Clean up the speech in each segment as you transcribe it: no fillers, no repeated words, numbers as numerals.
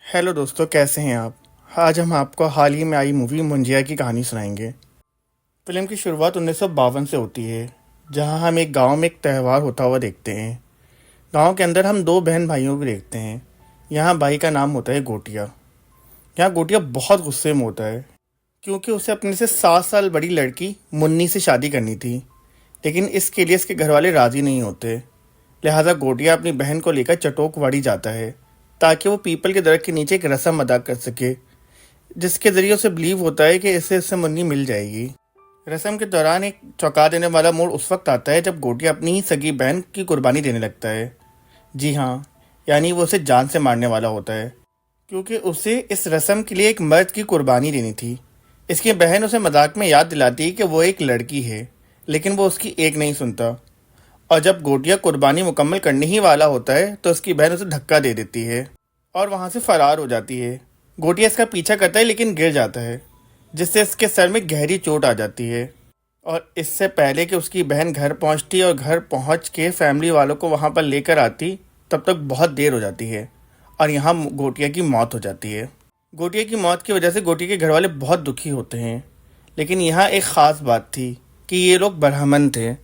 Hello दोस्तों, कैसे हैं आप। आज हम आपको हाल ही में आई मूवी मुंजिया की कहानी सुनाएंगे। फिल्म की शुरुआत 1952 से होती है, जहां हम एक गांव में एक त्यौहार होता हुआ देखते हैं। गांव के अंदर हम दो बहन भाइयों को देखते हैं। यहाँ भाई का नाम होता है गोटिया। यहाँ गोटिया बहुत गुस्से में होता है, क्योंकि उसे अपने से 7 साल बड़ी लड़की मुन्नी से शादी करनी थी, लेकिन इसके लिए इसके घर वाले राज़ी नहीं होते। लिहाजा गोटिया अपनी बहन को लेकर चटोकवाड़ी जाता है, ताकि वो पीपल के दरख्त के नीचे एक रस्म अदा कर सके, जिसके ज़रिए उसे बिलीव होता है कि इससे मुन्नी मिल जाएगी। रस्म के दौरान एक चौंका देने वाला मोड़ उस वक्त आता है जब गोटिया अपनी ही सगी बहन की कुर्बानी देने लगता है। जी हाँ, यानी वो उसे जान से मारने वाला होता है, क्योंकि उसे इस रस्म के लिए एक मर्द की कुर्बानी देनी थी। इसकी बहन उसे मजाक में याद दिलाती है कि वो एक लड़की है, लेकिन वो उसकी एक नहीं सुनता। और जब गोटिया कुर्बानी मुकम्मल करने ही वाला होता है तो उसकी बहन उसे धक्का दे देती है और वहाँ से फरार हो जाती है। गोटिया इसका पीछा करता है, लेकिन गिर जाता है, जिससे इसके सर में गहरी चोट आ जाती है। और इससे पहले कि उसकी बहन घर पहुँचती और घर पहुँच के फैमिली वालों को वहाँ पर लेकर आती, तब तक बहुत देर हो जाती है और यहाँ गोटिया की मौत हो जाती है। गोटिया की मौत की वजह से गोटिया के घर वाले बहुत दुखी होते हैं, लेकिन यहाँ एक ख़ास बात थी कि ये लोग ब्राह्मण थे।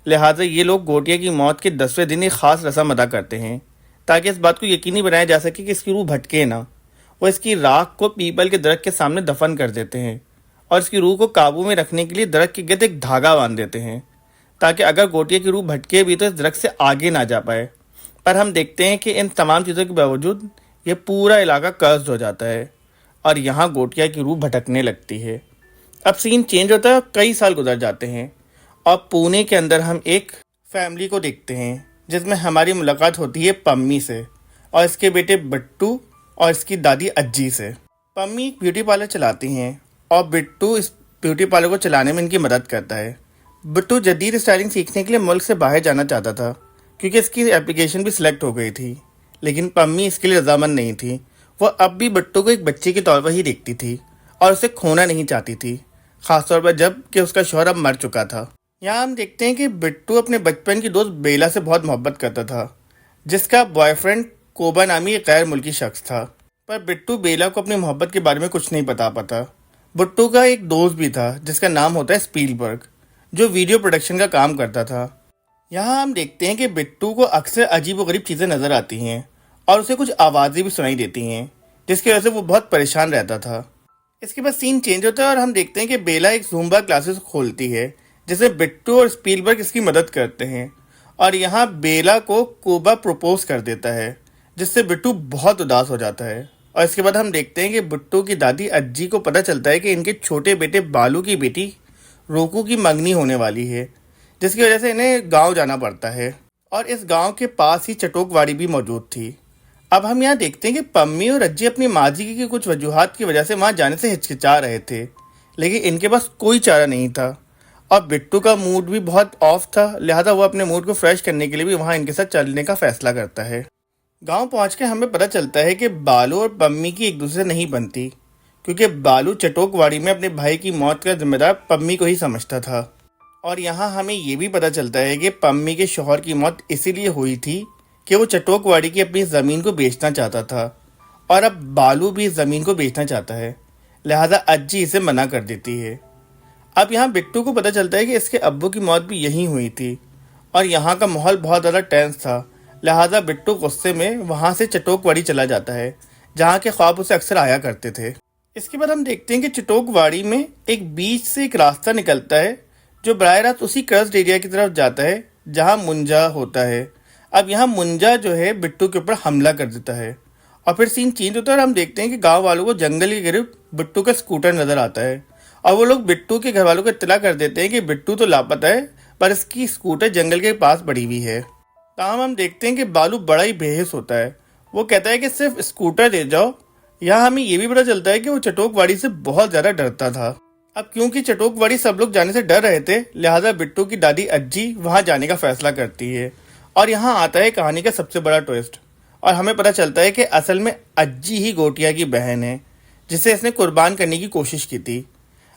लिहाजा ये लोग गोटिया की मौत के 10वें दिन एक ख़ास रस्म अदा करते हैं, ताकि इस बात को यकीनी बनाया जा सके कि इसकी रूह भटके ना। वो इसकी राख को पीपल के दरख्त के सामने दफन कर देते हैं और इसकी रूह को काबू में रखने के लिए दरख्त के गिर्द एक धागा बांध देते हैं, ताकि अगर गोटिया की रूह भटके भी तो इस दरख्त से आगे ना जा पाए। पर हम देखते हैं कि इन तमाम चीज़ों के बावजूद ये पूरा इलाका कर्ज हो जाता है और यहाँ गोटिया की रूह भटकने लगती है। अब सीन चेंज होता है, कई साल गुजर जाते हैं और पुणे के अंदर हम एक फैमिली को देखते हैं, जिसमें हमारी मुलाकात होती है पम्मी से और इसके बेटे बिट्टू और इसकी दादी अज्जी से। पम्मी एक ब्यूटी पार्लर चलाती हैं और बिट्टू इस ब्यूटी पार्लर को चलाने में इनकी मदद करता है। बिट्टू जदीद स्टाइलिंग सीखने के लिए मुल्क से बाहर जाना चाहता था, क्योंकि इसकी एप्लीकेशन भी सिलेक्ट हो गई थी, लेकिन पम्मी इसके लिए रजामंद नहीं थी। वो अब भी बिट्टू को एक बच्चे के तौर पर ही देखती थी और उसे खोना नहीं चाहती थी, खासतौर पर जब कि उसका शौहर अब मर चुका था। यहाँ हम देखते हैं कि बिट्टू अपने बचपन की दोस्त बेला से बहुत मोहब्बत करता था, जिसका बॉयफ्रेंड कोबा नामी एक गैर मुल्की शख्स था। पर बिट्टू बेला को अपनी मोहब्बत के बारे में कुछ नहीं बता पाता। बिट्टू का एक दोस्त भी था जिसका नाम होता है स्पीलबर्ग, जो वीडियो प्रोडक्शन का काम करता था। यहाँ हम देखते हैं कि बिट्टू को अक्सर अजीब व गरीब चीज़ें नज़र आती हैं और उसे कुछ आवाज़ें भी सुनाई देती हैं, जिसकी वजह से वो बहुत परेशान रहता था। इसके बाद सीन चेंज होता है और हम देखते हैं कि बेला एक ज़ूम्बा क्लासेस खोलती है, जिसमें बिट्टू और स्पीलबर्ग इसकी मदद करते हैं। और यहाँ बेला को कोबा प्रपोज कर देता है, जिससे बिट्टू बहुत उदास हो जाता है। और इसके बाद हम देखते हैं कि बिट्टू की दादी अज्जी को पता चलता है कि इनके छोटे बेटे बालू की बेटी रोकू की मंगनी होने वाली है, जिसकी वजह से इन्हें गांव जाना पड़ता है। और इस गांव के पास ही चटोकवाड़ी भी मौजूद थी। अब हम यहाँ देखते हैं कि पम्मी और अज्जी अपनी माजी की कुछ वजूहात की वजह से वहाँ जाने से हिचकिचा रहे थे, लेकिन इनके पास कोई चारा नहीं था और बिट्टू का मूड भी बहुत ऑफ था। लिहाजा वो अपने मूड को फ्रेश करने के लिए भी वहाँ इनके साथ चलने का फैसला करता है। गांव पहुँच के हमें पता चलता है कि बालू और पम्मी की एक दूसरे से नहीं बनती, क्योंकि बालू चटोकवाड़ी में अपने भाई की मौत का जिम्मेदार पम्मी को ही समझता था। और यहाँ हमें ये भी पता चलता है कि पम्मी के शौहर की मौत इसीलिए हुई थी कि वो चटोकवाड़ी की अपनी ज़मीन को बेचना चाहता था और अब बालू भी इस ज़मीन को बेचना चाहता है। लिहाजा अज्जी इसे मना कर देती है। अब यहाँ बिट्टू को पता चलता है कि इसके अब्बू की मौत भी यहीं हुई थी और यहाँ का माहौल बहुत ज़्यादा टेंस था। लिहाजा बिट्टू गुस्से में वहाँ से चटोकवाड़ी चला जाता है, जहाँ के ख्वाब उसे अक्सर आया करते थे। इसके बाद हम देखते हैं कि चटोकवाड़ी में एक बीच से एक रास्ता निकलता है, जो बराह रास्त उसी कर्स्ट एरिया की तरफ जाता है जहाँ मुंजा होता है। अब यहाँ मुंजा जो है बिट्टू के ऊपर हमला कर देता है और फिर सीन चेंज होता है और हम देखते हैं कि गांव वालों को जंगल के करीब बिट्टू का स्कूटर नजर आता है और वो लोग बिट्टू के घर वालों को इत्तला कर देते हैं कि बिट्टू तो लापता है, पर इसकी स्कूटर जंगल के पास पड़ी हुई है। तमाम हम देखते हैं कि बालू बड़ा ही बेहिस होता है। वो कहता है कि सिर्फ स्कूटर दे जाओ। यहाँ हमें ये भी पता चलता है कि वो चटोकवाड़ी से बहुत ज़्यादा डरता था। अब क्योंकि चटोकवाड़ी सब लोग जाने से डर रहे थे, लिहाजा बिट्टू की दादी अज्जी वहाँ जाने का फैसला करती है। और यहाँ आता है कहानी का सबसे बड़ा ट्विस्ट और हमें पता चलता है कि असल में अज्जी ही गोटिया की बहन है, जिसे इसने कुर्बान करने की कोशिश की थी।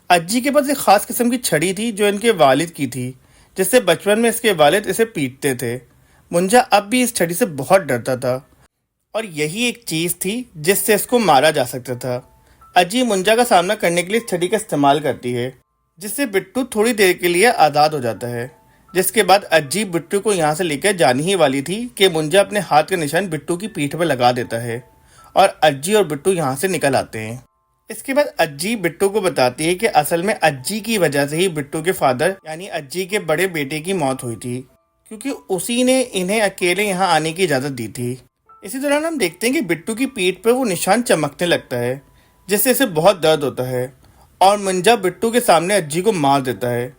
अज्जी के पास एक ख़ास किस्म की छड़ी थी जो इनके वालिद की थी, जिससे बचपन में इसके वालिद इसे पीटते थे। मुंजा अब भी इस छड़ी से बहुत डरता था और यही एक चीज़ थी जिससे इसको मारा जा सकता था। अज्जी मुंजा का सामना करने के लिए इस छड़ी का इस्तेमाल करती है, जिससे बिट्टू थोड़ी देर के लिए आज़ाद हो जाता है। जिसके बाद अज्जी बिट्टू को यहाँ से लेकर जाने ही वाली थी कि मुंजा अपने हाथ का निशान बिट्टू की पीठ पर लगा देता है और अज्जी और बिट्टू यहाँ से निकल आते हैं। इसके बाद अज्जी बिट्टू को बताती है कि असल में अज्जी की वजह से ही बिट्टू के फादर यानी अज्जी के बड़े बेटे की मौत हुई थी, क्योंकि उसी ने इन्हें अकेले यहाँ आने की इजाज़त दी थी। इसी दौरान हम देखते हैं कि बिट्टू की पीठ पर वो निशान चमकने लगता है, जिससे इसे बहुत दर्द होता है और मुंजा बिट्टू के सामने अज्जी को मार देता है।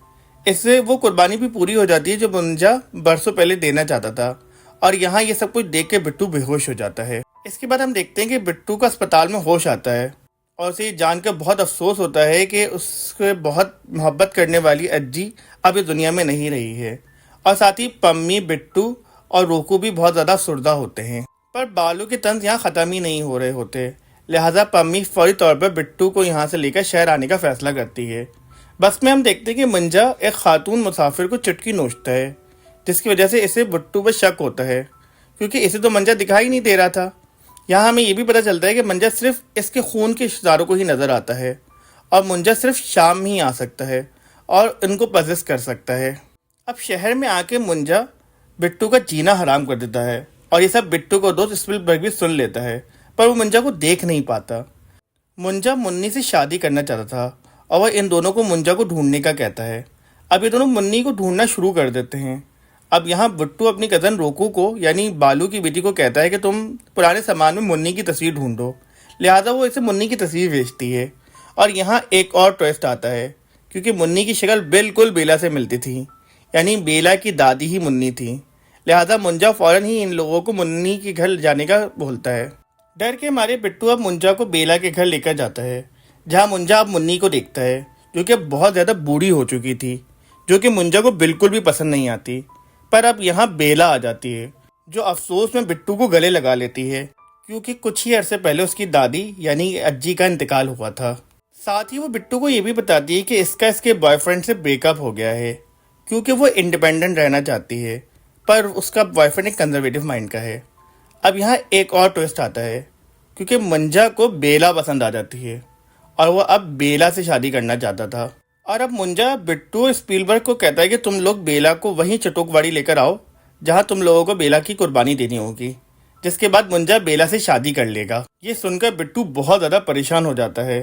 इससे वो कुर्बानी भी पूरी हो जाती है जो मुंजा बरसों पहले देना चाहता था, और यहाँ ये सब कुछ देख के बिट्टू बेहोश हो जाता है। इसके बाद हम देखते हैं कि बिट्टू का अस्पताल में होश आता है और उसे जानकर बहुत अफसोस होता है कि उसके बहुत मोहब्बत करने वाली अज्जी अब इस दुनिया में नहीं रही है, और साथ ही पम्मी, बिट्टू और रोकू भी बहुत ज़्यादा सुरदा होते हैं। पर बालू के तंज यहाँ ख़त्म ही नहीं हो रहे होते, लिहाजा पम्मी फौरी तौर पर बिट्टू को यहाँ से लेकर शहर आने का फैसला करती है। बस में हम देखते हैं कि मंजा एक खातून मुसाफिर को चुटकी नोचता है, जिसकी वजह से इसे बिट्टू पर शक होता है, क्योंकि इसे तो मंजा दिखाई नहीं दे रहा था। यहाँ हमें ये भी पता चलता है कि मंजा सिर्फ इसके खून के इशारों को ही नज़र आता है और मुंजा सिर्फ शाम ही आ सकता है और इनको पजेस कर सकता है। अब शहर में आके मुंजा बिट्टू का जीना हराम कर देता है और ये सब बिट्टू को दोस्त स्पीलबर्ग भी सुन लेता है, पर वो मुंजा को देख नहीं पाता। मुंजा मुन्नी से शादी करना चाहता था और वह इन दोनों को मुंजा को ढूंढने का कहता है। अब ये दोनों मुन्नी को ढूंढना शुरू कर देते हैं। अब यहाँ बिट्टू अपनी कज़न रोकू को यानी बालू की बेटी को कहता है कि तुम पुराने सामान में मुन्नी की तस्वीर ढूंढो, लिहाजा वो इसे मुन्नी की तस्वीर भेजती है। और यहाँ एक और ट्विस्ट आता है, क्योंकि मुन्नी की शक्ल बिल्कुल बेला से मिलती थी, यानी बेला की दादी ही मुन्नी थी। लिहाजा मुंजा फ़ौरन ही इन लोगों को मुन्नी के घर जाने का बोलता है। डर के मारे बिट्टू अब मुंजा को बेला के घर लेकर जाता है, जहाँ मुंजा अब मुन्नी को देखता है, जो कि बहुत ज़्यादा बूढ़ी हो चुकी थी, जो कि मुंजा को बिल्कुल भी पसंद नहीं आती। पर अब यहाँ बेला आ जाती है, जो अफसोस में बिट्टू को गले लगा लेती है, क्योंकि कुछ ही अरसे पहले उसकी दादी यानी अज्जी का इंतकाल हुआ था। साथ ही वो बिट्टू को ये भी बताती है कि इसके बॉयफ्रेंड से ब्रेकअप हो गया है, क्योंकि वो इंडिपेंडेंट रहना चाहती है, पर उसका बॉयफ्रेंड एक कंजर्वेटिव माइंड का है। अब यहाँ एक और ट्विस्ट आता है, क्योंकि मुंजा को बेला पसंद आ जाती है और वह अब बेला से शादी करना चाहता था। और अब मुंजा बिट्टू स्पीलबर्ग को कहता है कि तुम लोग बेला को वहीं चटोकवाड़ी लेकर आओ जहां तुम लोगों को बेला की कुर्बानी देनी होगी, जिसके बाद मुंजा बेला से शादी कर लेगा। ये सुनकर बिट्टू बहुत ज़्यादा परेशान हो जाता है,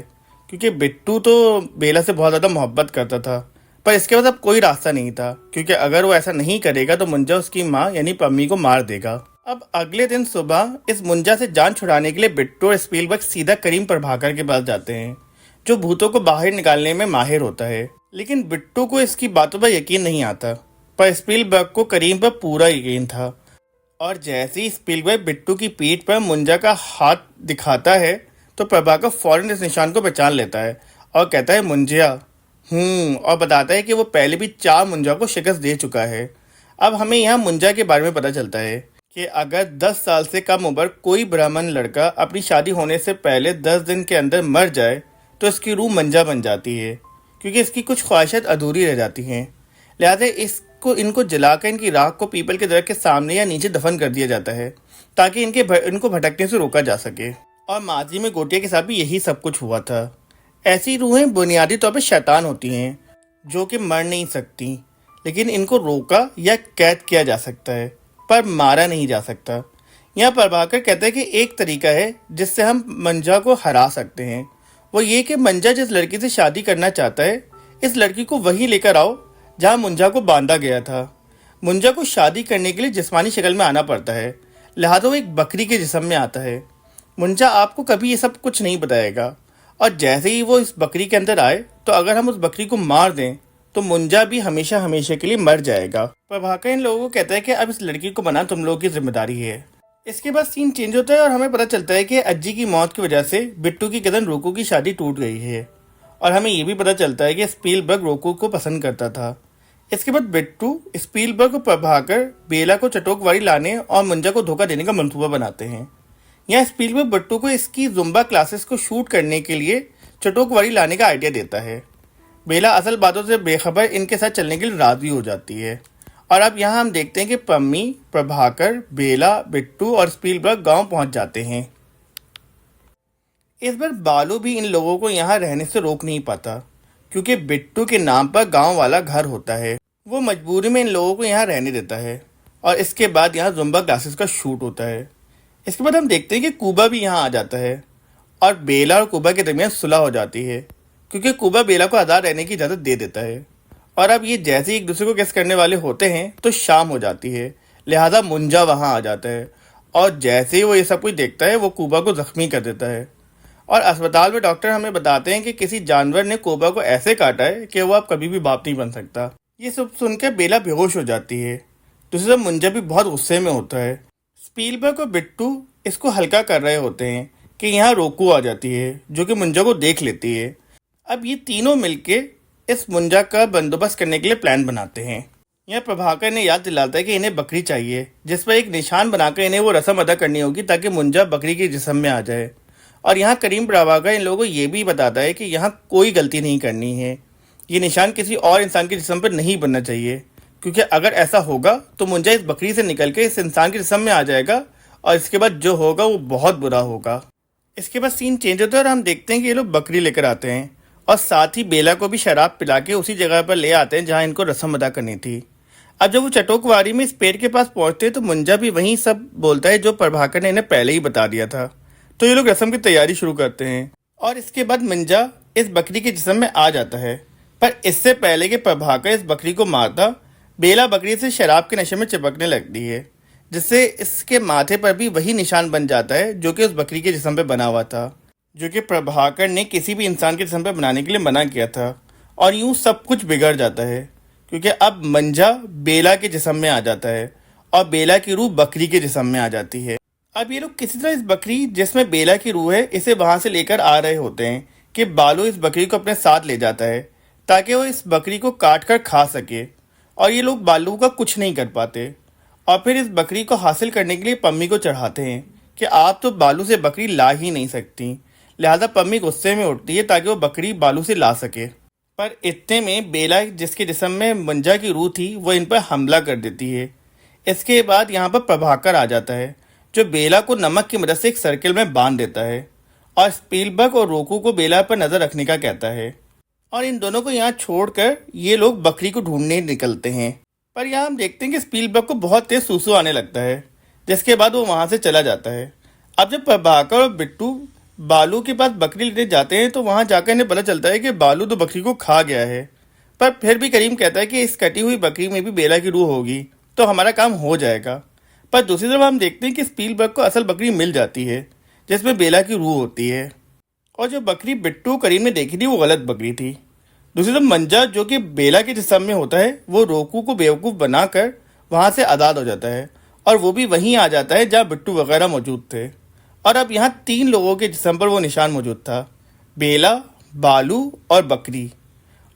क्योंकि बिट्टू तो बेला से बहुत ज़्यादा मोहब्बत करता था, पर इसके बाद अब कोई रास्ता नहीं था, क्योंकि अगर वो ऐसा नहीं करेगा तो मुंजा उसकी माँ यानी पम्मी को मार देगा। अब अगले दिन सुबह इस मुंजा से जान छुड़ाने के लिए बिट्टू और स्पीलबर्ग सीधा करीम प्रभाकर के पास जाते हैं, जो भूतों को बाहर निकालने में माहिर होता है। लेकिन बिट्टू को इसकी बातों पर यकीन नहीं आता, पर स्पीलबर्ग को करीम पर पूरा यकीन था। और जैसे ही स्पीलबर्ग बिट्टू की पीठ पर मुंजा का हाथ दिखाता है तो प्रभाकर फौरन इस निशान को पहचान लेता है और कहता है मुंजिया और बताता है कि वो पहले भी 4 मुंजा को शिकस्त दे चुका है। अब हमें यहाँ मुंजा के बारे में पता चलता है कि अगर 10 साल से कम उम्र कोई ब्राह्मण लड़का अपनी शादी होने से पहले 10 दिन के अंदर मर जाए तो इसकी रूह मंजा बन जाती है, क्योंकि इसकी कुछ ख्वाहिशात अधूरी रह जाती हैं। लिहाजा इनको जलाकर इनकी राख को पीपल के दरख्त के सामने या नीचे दफन कर दिया जाता है, ताकि इनको भटकने से रोका जा सके। और माजी में गोटिया के साथ भी यही सब कुछ हुआ था। ऐसी रूहें बुनियादी तौर पर शैतान होती हैं, जो कि मर नहीं सकती, लेकिन इनको रोका या कैद किया जा सकता है, पर मारा नहीं जा सकता। यहाँ प्रभाकर कहता है कि एक तरीका है जिससे हम मंजा को हरा सकते हैं, वो ये कि मंजा जिस लड़की से शादी करना चाहता है, इस लड़की को वहीं लेकर आओ जहाँ मुंजा को बांधा गया था। मुंजा को शादी करने के लिए जिस्मानी शक्ल में आना पड़ता है, लिहाजा वो एक बकरी के जिस्म में आता है। मुंजा आपको कभी ये सब कुछ नहीं बताएगा, और जैसे ही वो इस बकरी के अंदर आए तो अगर हम उस बकरी को मार दें तो मुंजा भी हमेशा हमेशा के लिए मर जाएगा। प्रभाकर इन लोगों को कहता है कि अब इस लड़की को बनाना तुम लोगों की जिम्मेदारी है। इसके बाद सीन चेंज होता है और हमें पता चलता है कि अज्जी की मौत की वजह से बिट्टू की कज़न रोकू की शादी टूट गई है, और हमें ये भी पता चलता है कि स्पीलबर्ग रोकू को पसंद करता था। इसके बाद बिट्टू स्पीलबर्ग को प्रभाकर बेला को चटोकवाड़ी लाने और मुंजा को धोखा देने का मंसूबा बनाते हैं। यहाँ स्पीलबर्ग बिट्टू को इसकी जुम्बा क्लासेस को शूट करने के लिए चटोकवाड़ी लाने का आइडिया देता है। बेला असल बातों से बेखबर इनके साथ चलने के लिए राजी हो जाती है, और अब यहाँ हम देखते हैं कि पम्मी, प्रभाकर, बेला, बिट्टू और स्पीलबर्ग गांव पहुंच जाते हैं। इस बार बालू भी इन लोगों को यहाँ रहने से रोक नहीं पाता, क्योंकि बिट्टू के नाम पर गांव वाला घर होता है। वो मजबूरी में इन लोगों को यहाँ रहने देता है और इसके बाद यहाँ जुम्बा क्लासेस का शूट होता है। इसके बाद हम देखते हैं कि कूबा भी यहाँ आ जाता है और बेला और कूबा के दरमियान सुलह हो जाती है, क्योंकि कूबा बेला को आज़ाद रहने की इजाज़त दे देता है। और अब ये जैसे ही एक दूसरे को किस करने वाले होते हैं तो शाम हो जाती है, लिहाजा मुंजा वहाँ आ जाता है और जैसे ही वो ये सब कुछ देखता है वो कूबा को जख्मी कर देता है। और अस्पताल में डॉक्टर हमें बताते हैं कि किसी जानवर ने कूबा को ऐसे काटा है कि वो अब कभी भी बाप नहीं बन सकता। ये सब सुनकर बेला बेहोश हो जाती है। दूसरी तरफ मुंजा भी बहुत गुस्से में होता है। स्पीलबर्ग और बिट्टू इसको हल्का कर रहे होते हैं कि यहाँ रोकू आ जाती है, जो कि मुंजा को देख लेती है। अब ये तीनों मिलके इस मुंजा का बंदोबस्त करने के लिए प्लान बनाते हैं। यह प्रभाकर ने याद दिलाता है कि इन्हें बकरी चाहिए, जिस पर एक निशान बनाकर इन्हें वो रस्म अदा करनी होगी ताकि मुंजा बकरी के जिस्म में आ जाए। और यहाँ करीम प्रभाकर इन लोगों को ये भी बताता है कि यहाँ कोई गलती नहीं करनी है, ये निशान किसी और इंसान के जिस्म पर नहीं बनना चाहिए, क्योंकि अगर ऐसा होगा तो मुंजा इस बकरी से निकल के इस इंसान के जिस्म में आ जाएगा और इसके बाद जो होगा वो बहुत बुरा होगा। इसके बाद सीन चेंज होता है और हम देखते हैं कि ये लोग बकरी लेकर आते हैं और साथ ही बेला को भी शराब पिला के उसी जगह पर ले आते हैं जहाँ इनको रस्म अदा करनी थी। अब जब वो चटोकवारी में इस पेड़ के पास पहुंचते हैं तो मुंजा भी वही सब बोलता है जो प्रभाकर ने इन्हें पहले ही बता दिया था। तो ये लोग रस्म की तैयारी शुरू करते हैं और इसके बाद मुंजा इस बकरी के जिस्म में आ जाता है। पर इससे पहले कि प्रभाकर इस बकरी को मारता, बेला बकरी से शराब के नशे में चिपकने लगती है, जिससे इसके माथे पर भी वही निशान बन जाता है जो कि उस बकरी के जिस्म पे बना हुआ था, जो कि प्रभाकर ने किसी भी इंसान के जिस्म पे बनाने के लिए मना किया था। और यूं सब कुछ बिगड़ जाता है, क्योंकि अब मंजा बेला के जिस्म में आ जाता है और बेला की रूह बकरी के जिस्म में आ जाती है। अब ये लोग किसी तरह इस बकरी जिसमें बेला की रूह है इसे वहां से लेकर आ रहे होते हैं कि बालू इस बकरी को अपने साथ ले जाता है ताकि वो इस बकरी को काट कर खा सके। और ये लोग बालू का कुछ नहीं कर पाते और फिर इस बकरी को हासिल करने के लिए पम्मी को चढ़ाते हैं कि आप तो बालू से बकरी ला ही नहीं सकती। लिहाजा पम्मी गुस्से में उठती है ताकि वो बकरी बालू से ला सके। पर इतने में बेला, जिसके जिस्म में मंजा की रूह थी, वो इन पर हमला कर देती है। इसके बाद यहाँ पर प्रभाकर आ जाता है, जो बेला को नमक की मदद से एक सर्किल में बांध देता है और स्पीलबर्ग और रोकू को बेला पर नजर रखने का कहता है। और इन दोनों को यहाँ छोड़कर ये लोग बकरी को ढूंढने निकलते हैं। पर यहाँ हम देखते हैं कि स्पीलबर्ग को बहुत तेज सूसू आने लगता है, जिसके बाद वो वहाँ से चला जाता है। अब जब प्रभाकर और बिट्टू बालू के पास बकरी लेने जाते हैं तो वहाँ जाकर इन्हें पता चलता है कि बालू तो बकरी को खा गया है। पर फिर भी करीम कहता है कि इस कटी हुई बकरी में भी बेला की रूह होगी तो हमारा काम हो जाएगा। पर दूसरी तरफ हम देखते हैं कि स्पीलबर्ग को असल बकरी मिल जाती है, जिसमें बेला की रूह होती है। और जो बकरी बिट्टू करीम ने देखी थी वो गलत बकरी थी। दूसरी तरफ मंजा, जो कि बेला के जिस्म में होता है, वो रोकू को बेवकूफ़ बनाकर वहाँ से आज़ाद हो जाता है और वो भी वहीं आ जाता है जहाँ बिट्टू वगैरह मौजूद थे। और अब यहाँ 3 लोगों के जिस्म पर वो निशान मौजूद था, बेला, बालू और बकरी।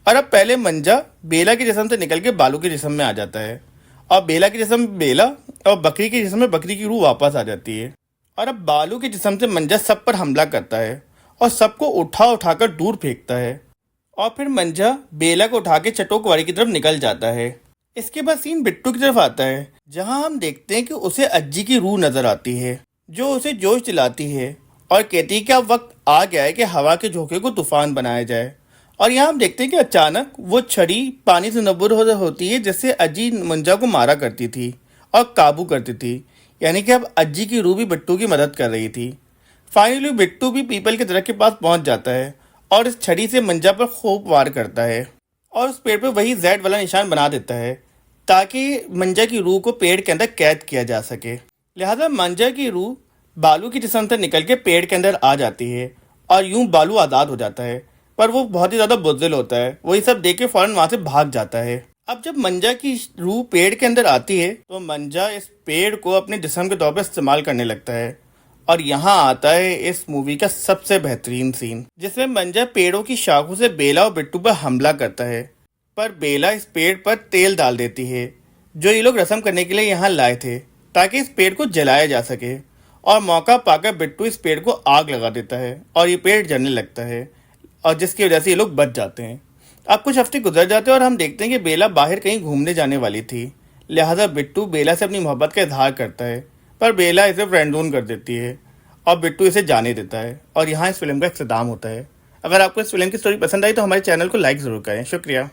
और अब पहले मंजा बेला के जिस्म से निकल के बालू के जिस्म में आ जाता है और बेला के जिस्म में बेला और बकरी के जिस्म में बकरी की रूह वापस आ जाती है। और अब बालू के जिस्म से मंजा सब पर हमला करता है और सबको उठाकर दूर फेंकता है। और फिर मंजा बेला को उठा के चटोकवाड़ी की तरफ निकल जाता है। इसके बाद सीन बिट्टू की तरफ आता है, जहां हम देखते हैं कि उसे अज्जी की रूह नजर आती है, जो उसे जोश दिलाती है और कहती है कि अब वक्त आ गया है कि हवा के झोंके को तूफान बनाया जाए। और यहाँ हम देखते हैं कि अचानक वो छड़ी पानी से नबूर होती है, जिससे अज्जी मंजा को मारा करती थी और काबू करती थी। यानी कि अब अज्जी की रूह भी बिट्टू की मदद कर रही थी। फाइनली बिट्टू भी पीपल के दरख्त के पास पहुंच जाता है और इस छड़ी से मंजा पर खूब वार करता है और उस पेड़ पर वही जेड वाला निशान बना देता है ताकि मंजा की रूह को पेड़ के अंदर कैद किया जा सके। लिहाजा मंजा की रूह बालू की जिस्म से निकल के पेड़ के अंदर आ जाती है और यूं बालू आज़ाद हो जाता है। पर वो बहुत ही ज़्यादा बुज़दिल होता है, वही सब देख के फ़ौरन वहाँ से भाग जाता है। अब जब मंजा की रूह पेड़ के अंदर आती है तो मंजा इस पेड़ को अपने जिस्म के तौर पर इस्तेमाल करने लगता है। और यहाँ आता है इस मूवी का सबसे बेहतरीन सीन, जिसमें मंजा पेड़ों की शाखों से बेला और बिट्टू पर हमला करता है। पर बेला इस पेड़ पर तेल डाल देती है, जो ये लोग रस्म करने के लिए यहाँ लाए थे ताकि इस पेड़ को जलाया जा सके। और मौका पाकर बिट्टू इस पेड़ को आग लगा देता है और ये पेड़ जलने लगता है, और जिसकी वजह से ये लोग बच जाते हैं। अब कुछ हफ्ते गुजर जाते हैं और हम देखते हैं कि बेला बाहर कहीं घूमने जाने वाली थी, लिहाजा बिट्टू बेला से अपनी मोहब्बत का इजहार करता है, पर बेला इसे फ्रेंड जोन कर देती है और बिट्टू इसे जाने देता है और यहाँ इस फिल्म का इख्तिताम होता है। अगर आपको इस फिल्म की स्टोरी पसंद आई तो हमारे चैनल को लाइक ज़रूर करें। शुक्रिया।